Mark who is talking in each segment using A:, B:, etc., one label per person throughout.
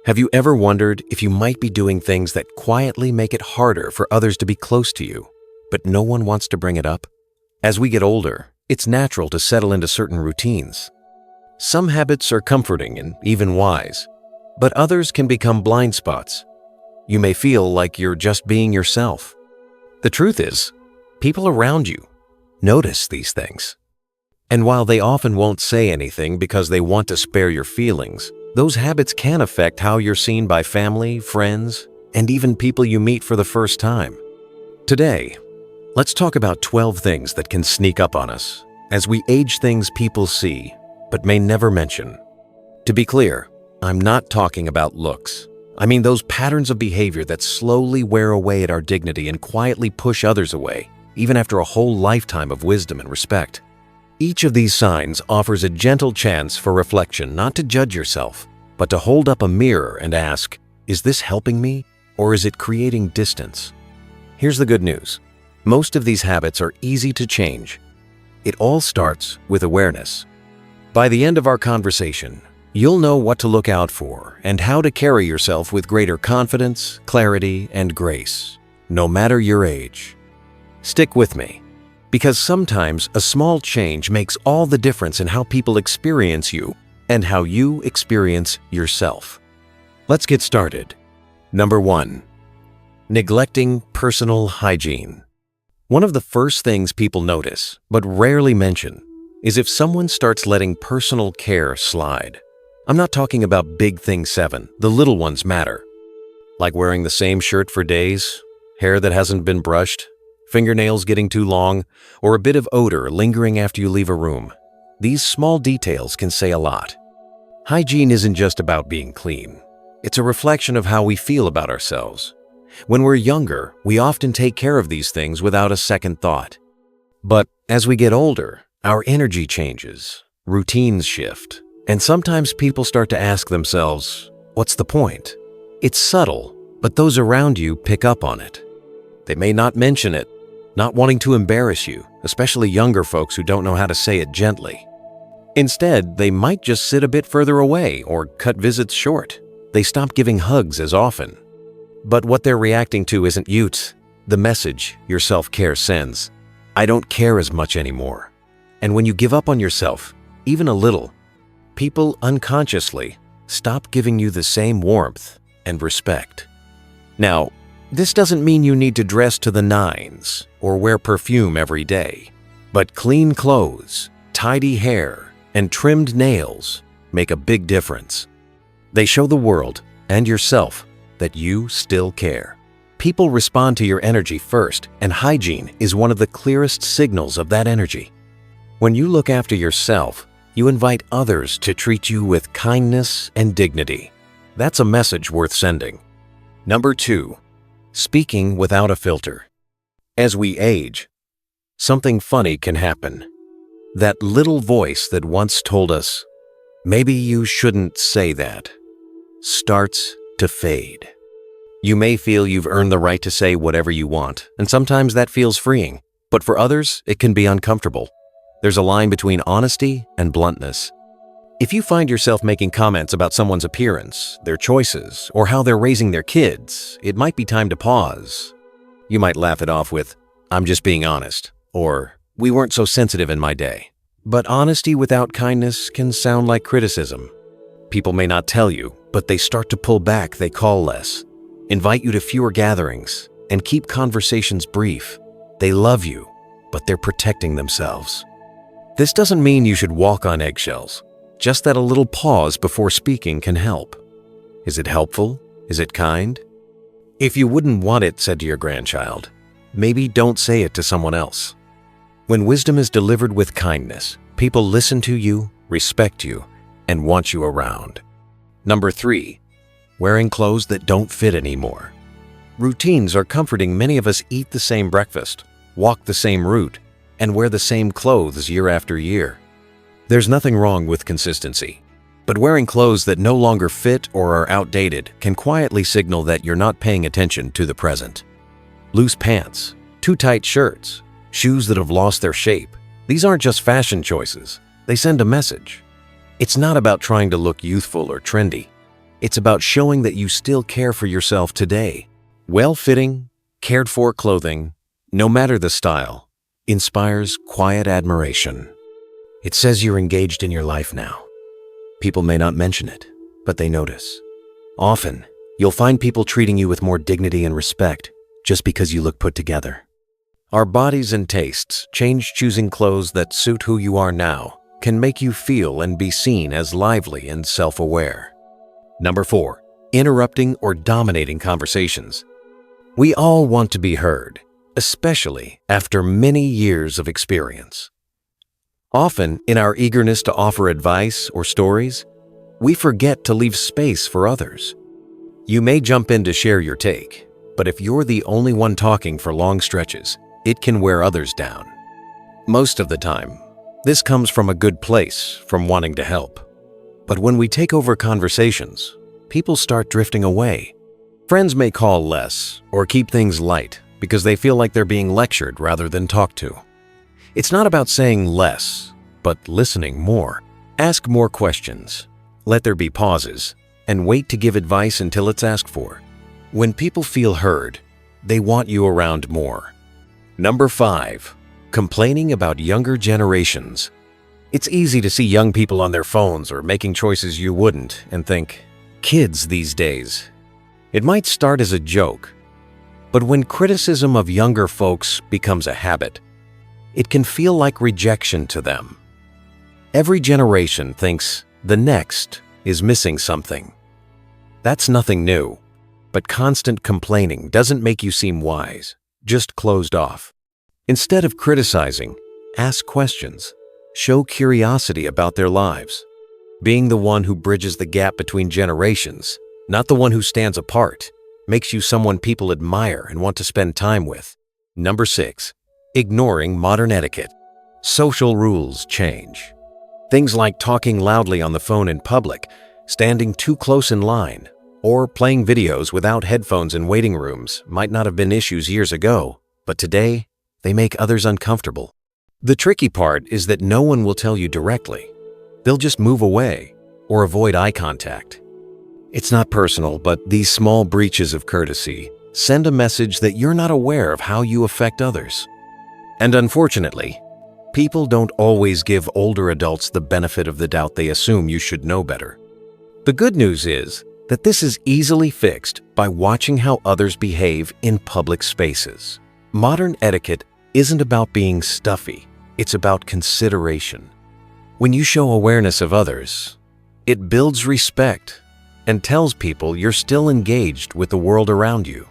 A: Have you ever wondered if you might be doing things that quietly make it harder for others to be close to you, but no one wants to bring it up? As we get older, it's natural to settle into certain routines. Some habits are comforting and even wise, but others can become blind spots. You may feel like you're just being yourself. The truth is, people around you notice these things. And while they often won't say anything because they want to spare your feelings, those habits can affect how you're seen by family, friends, and even people you meet for the first time. Today, let's talk about 12 things that can sneak up on us as we age, things people see but may never mention. To be clear, I'm not talking about looks. I mean those patterns of behavior that slowly wear away at our dignity and quietly push others away, even after a whole lifetime of wisdom and respect. Each of these signs offers a gentle chance for reflection, not to judge yourself, but to hold up a mirror and ask, is this helping me or is it creating distance? Here's the good news. Most of these habits are easy to change. It all starts with awareness. By the end of our conversation, you'll know what to look out for and how to carry yourself with greater confidence, clarity, and grace, no matter your age. Stick with me, because sometimes a small change makes all the difference in how people experience you and how you experience yourself. Let's get started. Number 1. Neglecting personal hygiene. One of the first things people notice, but rarely mention, is if someone starts letting personal care slide. I'm not talking about big thing 7, the little ones matter. Like wearing the same shirt for days, hair that hasn't been brushed, fingernails getting too long, or a bit of odor lingering after you leave a room. These small details can say a lot. Hygiene isn't just about being clean. It's a reflection of how we feel about ourselves. When we're younger, we often take care of these things without a second thought. But as we get older, our energy changes, routines shift, and sometimes people start to ask themselves, what's the point? It's subtle, but those around you pick up on it. They may not mention it, not wanting to embarrass you, especially younger folks who don't know how to say it gently. Instead, they might just sit a bit further away or cut visits short. They stop giving hugs as often. But what they're reacting to isn't you, the message your self-care sends. I don't care as much anymore. And when you give up on yourself, even a little, people unconsciously stop giving you the same warmth and respect. Now, this doesn't mean you need to dress to the nines or wear perfume every day, but clean clothes, tidy hair, and trimmed nails make a big difference. They show the world and yourself that you still care. People respond to your energy first, and hygiene is one of the clearest signals of that energy. When you look after yourself, you invite others to treat you with kindness and dignity. That's a message worth sending. Number 2. Speaking without a filter. As we age, something funny can happen. That little voice that once told us, maybe you shouldn't say that, starts to fade. You may feel you've earned the right to say whatever you want, and sometimes that feels freeing, but for others, it can be uncomfortable. There's a line between honesty and bluntness. If you find yourself making comments about someone's appearance, their choices, or how they're raising their kids, it might be time to pause. You might laugh it off with, I'm just being honest, or we weren't so sensitive in my day. But honesty without kindness can sound like criticism. People may not tell you, but they start to pull back. They call less, invite you to fewer gatherings, and keep conversations brief. They love you, but they're protecting themselves. This doesn't mean you should walk on eggshells, just that a little pause before speaking can help. Is it helpful? Is it kind? If you wouldn't want it said to your grandchild, maybe don't say it to someone else. When wisdom is delivered with kindness, people listen to you, respect you, and want you around. Number 3. Wearing clothes that don't fit anymore. Routines are comforting. Many of us eat the same breakfast, walk the same route, and wear the same clothes year after year. There's nothing wrong with consistency, but wearing clothes that no longer fit or are outdated can quietly signal that you're not paying attention to the present. Loose pants, too tight shirts, shoes that have lost their shape. These aren't just fashion choices. They send a message. It's not about trying to look youthful or trendy. It's about showing that you still care for yourself today. Well-fitting, cared-for clothing, no matter the style, inspires quiet admiration. It says you're engaged in your life now. People may not mention it, but they notice. Often, you'll find people treating you with more dignity and respect just because you look put together. Our bodies and tastes change. Choosing clothes that suit who you are now can make you feel and be seen as lively and self-aware. Number 4, interrupting or dominating conversations. We all want to be heard, especially after many years of experience. Often, in our eagerness to offer advice or stories, we forget to leave space for others. You may jump in to share your take, but if you're the only one talking for long stretches, it can wear others down. Most of the time, this comes from a good place, from wanting to help. But when we take over conversations, people start drifting away. Friends may call less or keep things light because they feel like they're being lectured rather than talked to. It's not about saying less, but listening more. Ask more questions. Let there be pauses, and wait to give advice until it's asked for. When people feel heard, they want you around more. Number 5, complaining about younger generations. It's easy to see young people on their phones or making choices you wouldn't and think, kids these days. It might start as a joke, but when criticism of younger folks becomes a habit, it can feel like rejection to them. Every generation thinks the next is missing something. That's nothing new, but constant complaining doesn't make you seem wise, just closed off. Instead of criticizing, ask questions. Show curiosity about their lives. Being the one who bridges the gap between generations, not the one who stands apart, makes you someone people admire and want to spend time with. Number 6, ignoring modern etiquette. Social rules change. Things like talking loudly on the phone in public, standing too close in line, or playing videos without headphones in waiting rooms might not have been issues years ago, but today, they make others uncomfortable. The tricky part is that no one will tell you directly. They'll just move away or avoid eye contact. It's not personal, but these small breaches of courtesy send a message that you're not aware of how you affect others. And unfortunately, people don't always give older adults the benefit of the doubt. They assume you should know better. The good news is that this is easily fixed by watching how others behave in public spaces. Modern etiquette isn't about being stuffy, it's about consideration. When you show awareness of others, it builds respect and tells people you're still engaged with the world around you.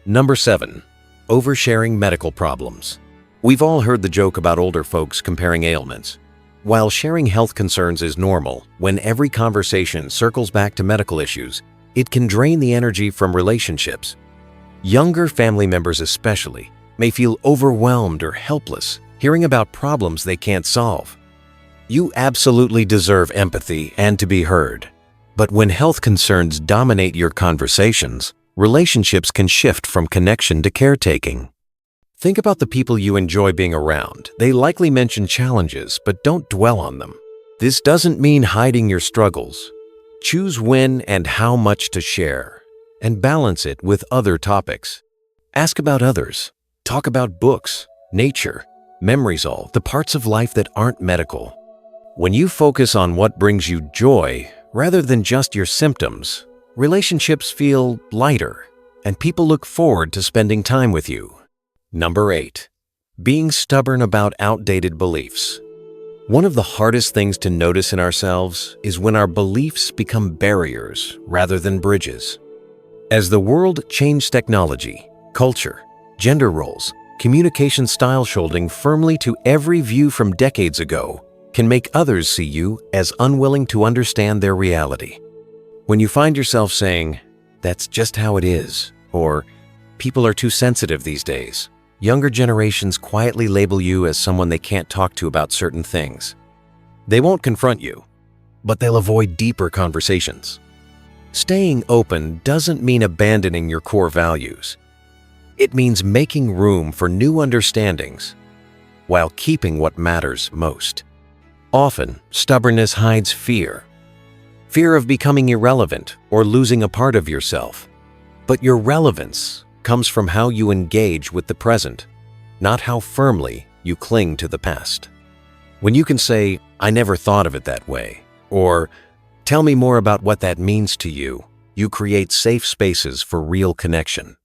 A: Number 7, oversharing medical problems. We've all heard the joke about older folks comparing ailments. While sharing health concerns is normal, when every conversation circles back to medical issues, it can drain the energy from relationships. Younger family members especially may feel overwhelmed or helpless hearing about problems they can't solve. You absolutely deserve empathy and to be heard. But when health concerns dominate your conversations, relationships can shift from connection to caretaking. Think about the people you enjoy being around. They likely mention challenges, but don't dwell on them. This doesn't mean hiding your struggles. Choose when and how much to share, and balance it with other topics. Ask about others. Talk about books, nature, memories, all the parts of life that aren't medical. When you focus on what brings you joy rather than just your symptoms, relationships feel lighter, and people look forward to spending time with you. Number 8, being stubborn about outdated beliefs. One of the hardest things to notice in ourselves is when our beliefs become barriers rather than bridges. As the world changed, technology, culture, gender roles, communication style holding firmly to every view from decades ago can make others see you as unwilling to understand their reality. When you find yourself saying, "That's just how it is," or "People are too sensitive these days," younger generations quietly label you as someone they can't talk to about certain things. They won't confront you, but they'll avoid deeper conversations. Staying open doesn't mean abandoning your core values. It means making room for new understandings while keeping what matters most. Often, stubbornness hides fear. fear of becoming irrelevant or losing a part of yourself. But your relevance comes from how you engage with the present, not how firmly you cling to the past. When you can say, "I never thought of it that way," or "Tell me more about what that means to you," you create safe spaces for real connection.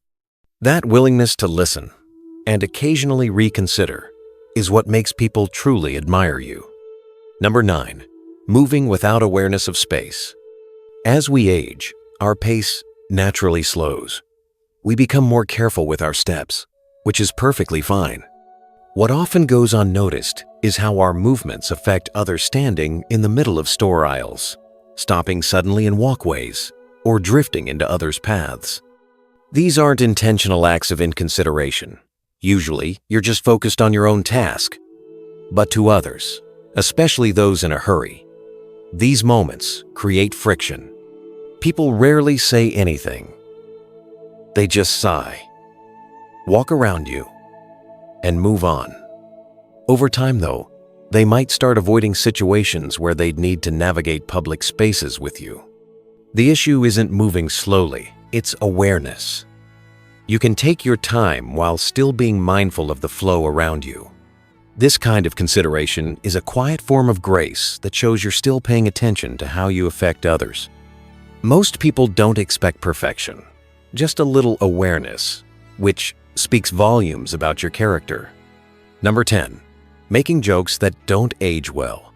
A: That willingness to listen and occasionally reconsider is what makes people truly admire you. Number 9, moving without awareness of space. As we age, our pace naturally slows. We become more careful with our steps, which is perfectly fine. What often goes unnoticed is how our movements affect others standing in the middle of store aisles, stopping suddenly in walkways, or drifting into others' paths. These aren't intentional acts of inconsideration. Usually, you're just focused on your own task. But to others, especially those in a hurry, these moments create friction. People rarely say anything. They just sigh, walk around you, and move on. Over time, though, they might start avoiding situations where they'd need to navigate public spaces with you. The issue isn't moving slowly, it's awareness. You can take your time while still being mindful of the flow around you. This kind of consideration is a quiet form of grace that shows you're still paying attention to how you affect others. Most people don't expect perfection, just a little awareness, which speaks volumes about your character. Number 10, making jokes that don't age well.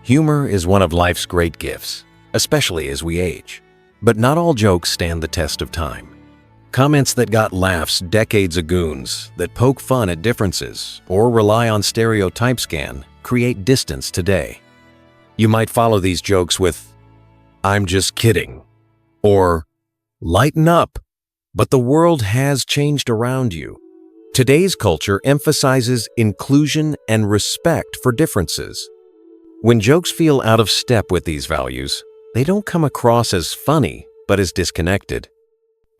A: Humor is one of life's great gifts, especially as we age. But not all jokes stand the test of time. Comments that got laughs decades ago, that poke fun at differences or rely on stereotypes can create distance today. You might follow these jokes with, "I'm just kidding," or "Lighten up," but the world has changed around you. Today's culture emphasizes inclusion and respect for differences. When jokes feel out of step with these values, they don't come across as funny, but as disconnected.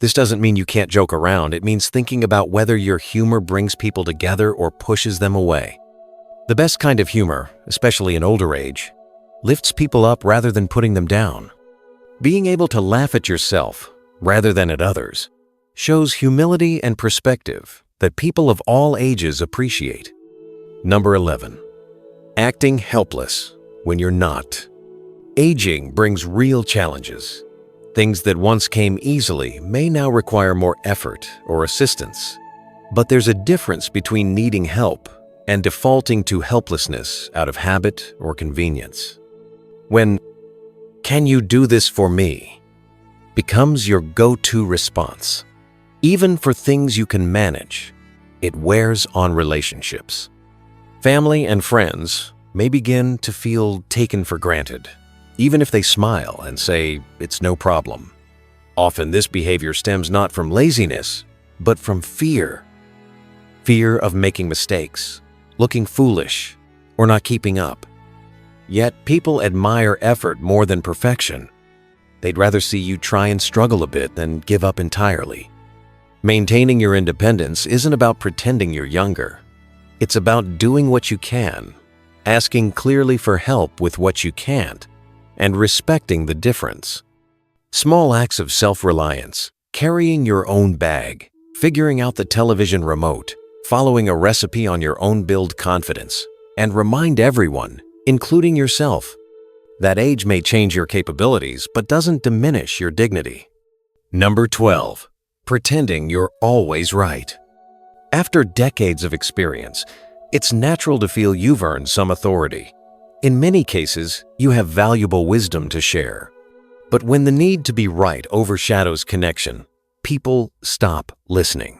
A: This doesn't mean you can't joke around. It means thinking about whether your humor brings people together or pushes them away. The best kind of humor, especially in older age, lifts people up rather than putting them down. Being able to laugh at yourself rather than at others shows humility and perspective that people of all ages appreciate. Number 11, acting helpless when you're not. Aging brings real challenges. Things that once came easily may now require more effort or assistance. But there's a difference between needing help and defaulting to helplessness out of habit or convenience. When "Can you do this for me?" becomes your go-to response, even for things you can manage, it wears on relationships. Family and friends may begin to feel taken for granted, even if they smile and say it's no problem. Often this behavior stems not from laziness, but from fear. Fear of making mistakes, looking foolish, or not keeping up. Yet people admire effort more than perfection. They'd rather see you try and struggle a bit than give up entirely. Maintaining your independence isn't about pretending you're younger. It's about doing what you can, asking clearly for help with what you can't, and respecting the difference. Small acts of self-reliance, carrying your own bag, figuring out the television remote, following a recipe on your own build confidence, and remind everyone, including yourself, that age may change your capabilities but doesn't diminish your dignity. Number 12, pretending you're always right. After decades of experience, it's natural to feel you've earned some authority. In many cases, you have valuable wisdom to share. But when the need to be right overshadows connection, people stop listening.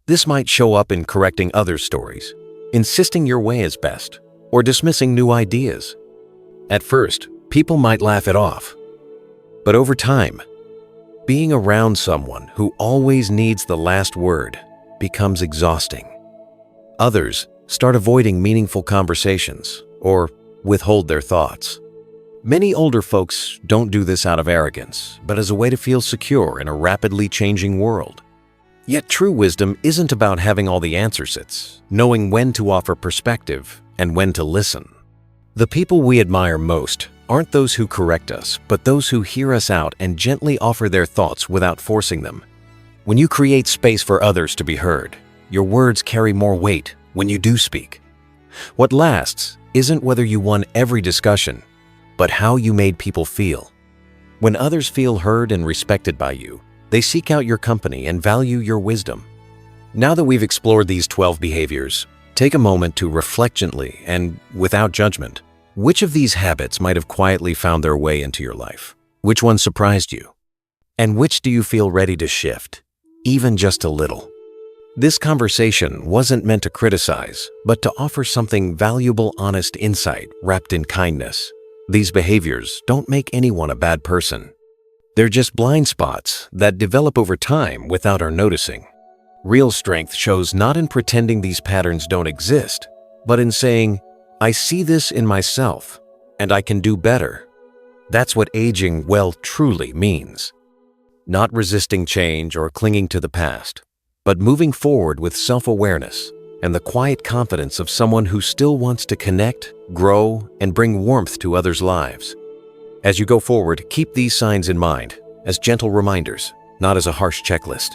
A: This might show up in correcting other stories, insisting your way is best, or dismissing new ideas. At first, people might laugh it off. But over time, being around someone who always needs the last word becomes exhausting. Others start avoiding meaningful conversations or withhold their thoughts. Many older folks don't do this out of arrogance, but as a way to feel secure in a rapidly changing world. Yet true wisdom isn't about having all the answers, it's knowing when to offer perspective and when to listen. The people we admire most aren't those who correct us, but those who hear us out and gently offer their thoughts without forcing them. When you create space for others to be heard, your words carry more weight when you do speak. What lasts isn't whether you won every discussion, but how you made people feel. When others feel heard and respected by you, they seek out your company and value your wisdom. Now that we've explored these 12 behaviors, take a moment to reflect gently and without judgment. Which of these habits might have quietly found their way into your life? Which one surprised you? And which do you feel ready to shift, even just a little? This conversation wasn't meant to criticize, but to offer something valuable, honest insight wrapped in kindness. These behaviors don't make anyone a bad person. They're just blind spots that develop over time without our noticing. Real strength shows not in pretending these patterns don't exist, but in saying, "I see this in myself, and I can do better." That's what aging well truly means. Not resisting change or clinging to the past, but moving forward with self-awareness and the quiet confidence of someone who still wants to connect, grow, and bring warmth to others' lives. As you go forward, keep these signs in mind as gentle reminders, not as a harsh checklist.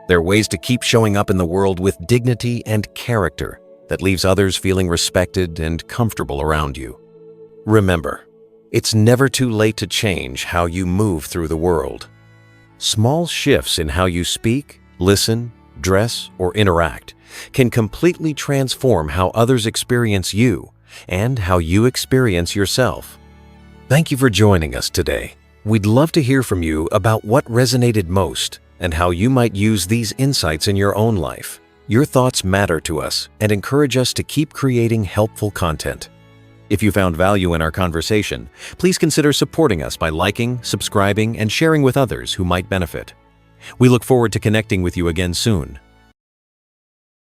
A: They're ways to keep showing up in the world with dignity and character that leaves others feeling respected and comfortable around you. Remember, it's never too late to change how you move through the world. Small shifts in how you speak, listen, dress, or interact can completely transform how others experience you and how you experience yourself. Thank you for joining us today. We'd love to hear from you about what resonated most and how you might use these insights in your own life. Your thoughts matter to us and encourage us to keep creating helpful content. If you found value in our conversation, please consider supporting us by liking, subscribing, and sharing with others who might benefit. We look forward to connecting with you again soon.